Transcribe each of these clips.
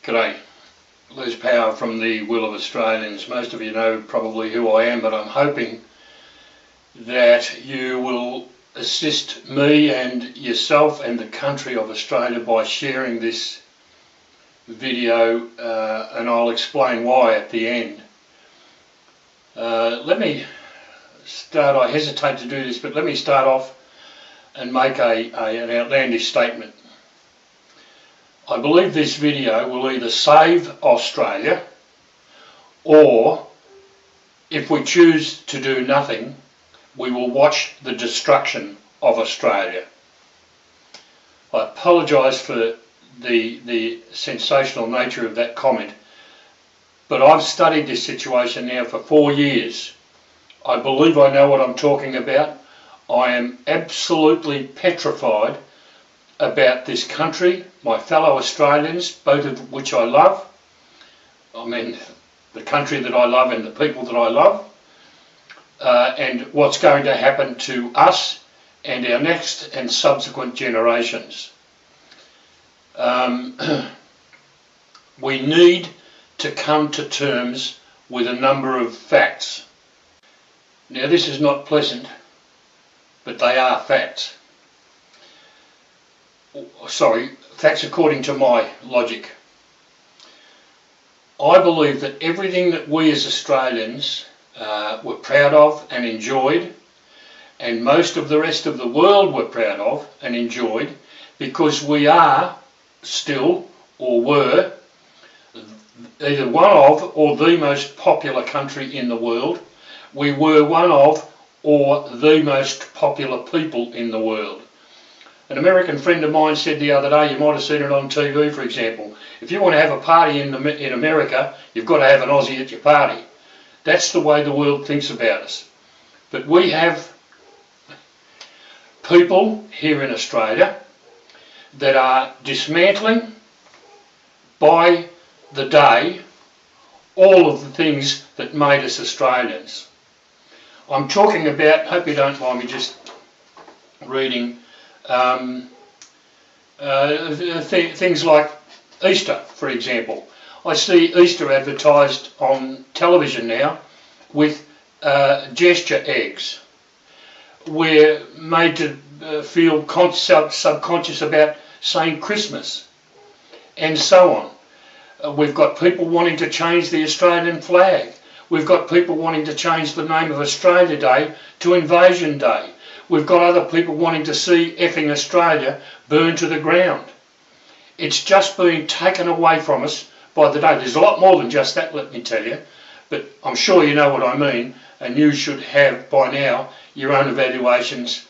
G'day, Lose Power from the Will of Australians. Most of you know probably who I am, but I'm hoping that you will assist me and yourself and the country of Australia by sharing this video, and I'll explain why at the end. Let me start, I hesitate to do this, but let me start off and make an outlandish statement. I believe this video will either save Australia, or if we choose to do nothing, we will watch the destruction of Australia. I apologise for the sensational nature of that comment, but I've studied this situation now for 4 years. I believe I know what I'm talking about. I am absolutely petrified about this country, my fellow Australians, both of which I love. I mean, the country that I love and the people that I love, and what's going to happen to us and our next and subsequent generations. We need to come to terms with a number of facts. Now, this is not pleasant, but they are facts. Sorry, facts according to my logic. I believe that everything that we as Australians were proud of and enjoyed, and most of the rest of the world were proud of and enjoyed, because we are still, or were, either one of or the most popular country in the world. We were one of or the most popular people in the world. An American friend of mine said the other day, you might have seen it on TV for example, if you want to have a party in America, you've got to have an Aussie at your party. That's the way the world thinks about us. But we have people here in Australia that are dismantling by the day all of the things that made us Australians. I'm talking about, hope you don't mind me just reading, things like Easter, for example. I see Easter advertised on television now with gesture eggs. We're made to feel subconscious about saying Christmas, and so on. We've got people wanting to change the Australian flag. We've got people wanting to change the name of Australia Day to Invasion Day. We've got other people wanting to see effing Australia burn to the ground. It's just being taken away from us by the day. There's a lot more than just that, let me tell you, but I'm sure you know what I mean, and you should have by now your own evaluations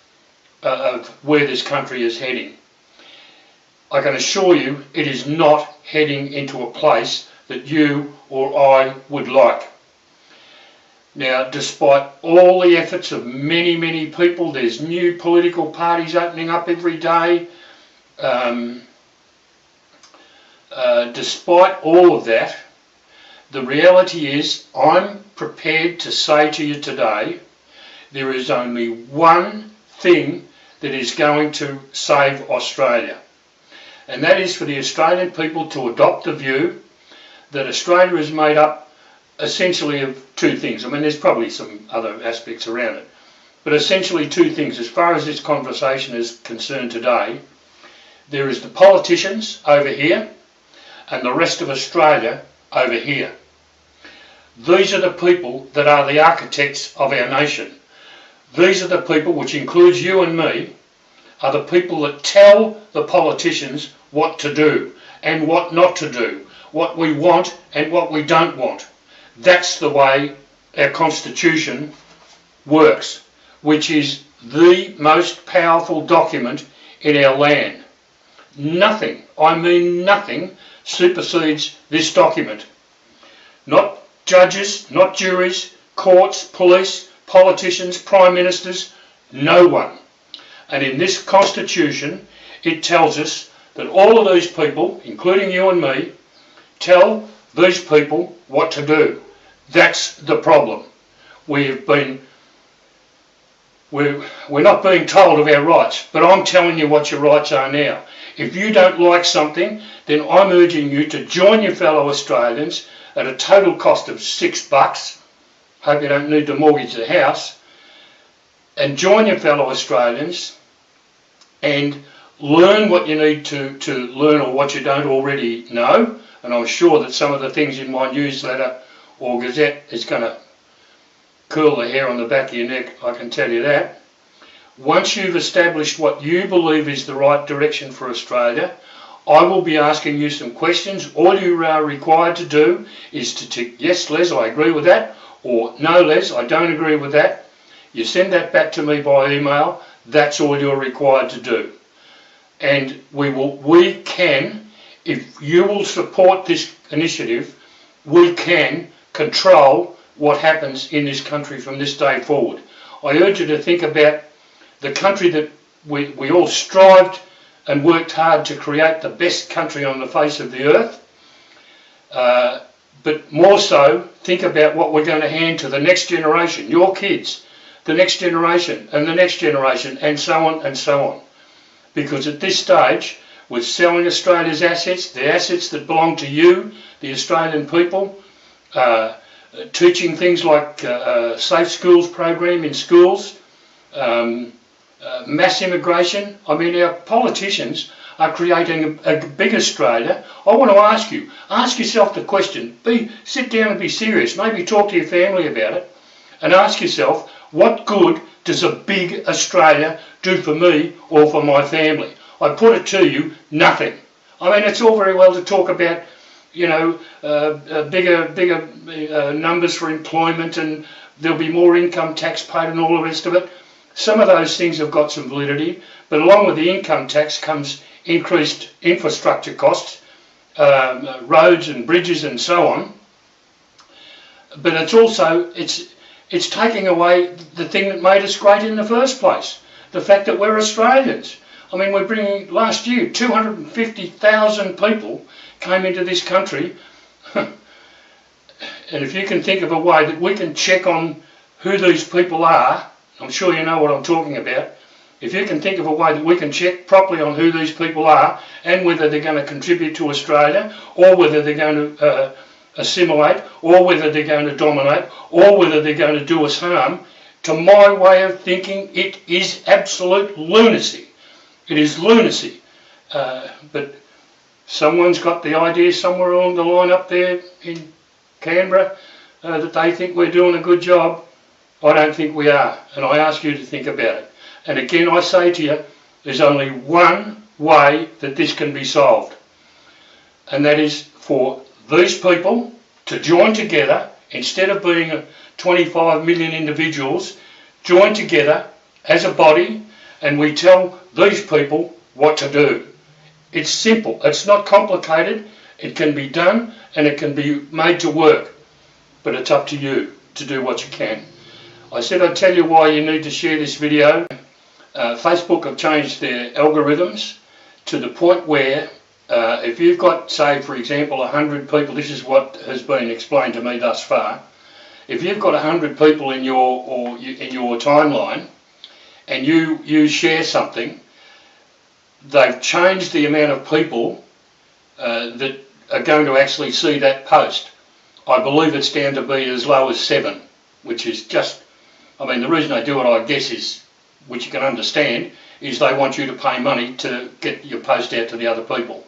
of where this country is heading. I can assure you it is not heading into a place that you or I would like. Now, despite all the efforts of many, many people, there's new political parties opening up every day. Despite all of that, the reality is I'm prepared to say to you today, there is only one thing that is going to save Australia. And that is for the Australian people to adopt the view that Australia is made up essentially of two things. I mean, there's probably some other aspects around it, but essentially two things. As far as this conversation is concerned today, there is the politicians over here and the rest of Australia over here. These are the people that are the architects of our nation. These are the people, which includes you and me, are the people that tell the politicians what to do and what not to do, what we want and what we don't want. That's the way our Constitution works, which is the most powerful document in our land. Nothing, I mean nothing, supersedes this document. Not judges, not juries, courts, police, politicians, prime ministers, no one. And in this Constitution, it tells us that all of these people, including you and me, tell these people what to do. That's the problem. We're not being told of our rights, but I'm telling you what your rights are now. If you don't like something, then I'm urging you to join your fellow Australians at a total cost of $6. Hope you don't need to mortgage the house. And join your fellow Australians and learn what you need to learn, or what you don't already know. And I'm sure that some of the things in my newsletter or Gazette is going to curl the hair on the back of your neck, I can tell you that. Once you've established what you believe is the right direction for Australia, I will be asking you some questions. All you are required to do is to tick, yes Les, I agree with that, or no Les, I don't agree with that. You send that back to me by email. That's all you're required to do. And we can, if you will support this initiative, we can control what happens in this country from this day forward. I urge you to think about the country that we all strived and worked hard to create, the best country on the face of the earth. But more so, think about what we're going to hand to the next generation, your kids, the next generation and the next generation, and so on and so on. Because at this stage, we're selling Australia's assets, the assets that belong to you, the Australian people, teaching things like Safe Schools program in schools, mass immigration. I mean, our politicians are creating a big Australia. I want to ask yourself the question, sit down and be serious, maybe talk to your family about it, and ask yourself, what good does a big Australia do for me or for my family? I put it to you, nothing. I mean, it's all very well to talk about, you know, bigger numbers for employment, and there'll be more income tax paid and all the rest of it. Some of those things have got some validity, but along with the income tax comes increased infrastructure costs, roads and bridges and so on. But it's also, it's taking away the thing that made us great in the first place, the fact that we're Australians. I mean, we're bringing, last year, 250,000 people came into this country. And if you can think of a way that we can check on who these people are, I'm sure you know what I'm talking about. If you can think of a way that we can check properly on who these people are and whether they're going to contribute to Australia, or whether they're going to assimilate, or whether they're going to dominate, or whether they're going to do us harm, to my way of thinking, it is absolute lunacy. It is lunacy. But someone's got the idea somewhere along the line up there in Canberra that they think we're doing a good job. I don't think we are, and I ask you to think about it. And again, I say to you, there's only one way that this can be solved, and that is for these people to join together. Instead of being 25 million individuals, join together as a body, and we tell these people what to do. It's simple, it's not complicated, it can be done and it can be made to work, but it's up to you to do what you can. I said I'd tell you why you need to share this video. Facebook have changed their algorithms to the point where if you've got, say for example, 100 people, this is what has been explained to me thus far, if you've got 100 people in your timeline and you share something, they've changed the amount of people that are going to actually see that post. I believe it's down to be as low as 7, which is just, I mean, the reason they do it, I guess, is, which you can understand, is they want you to pay money to get your post out to the other people.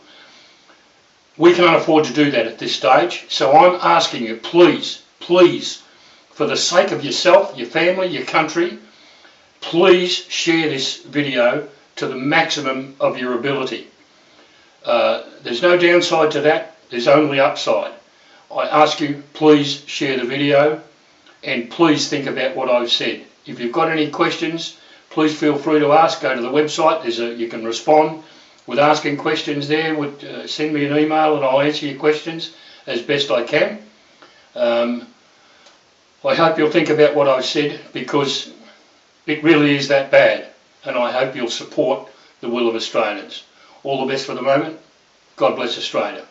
We can't afford to do that at this stage, so I'm asking you, please, please, for the sake of yourself, your family, your country, please share this video to the maximum of your ability. There's no downside to that, there's only upside. I ask you, please share the video, and please think about what I've said. If you've got any questions, please feel free to ask. Go to the website, you can respond with asking questions there. Send me an email and I'll answer your questions as best I can. I hope you'll think about what I've said, because it really is that bad, and I hope you'll support the will of Australians. All the best for the moment. God bless Australia.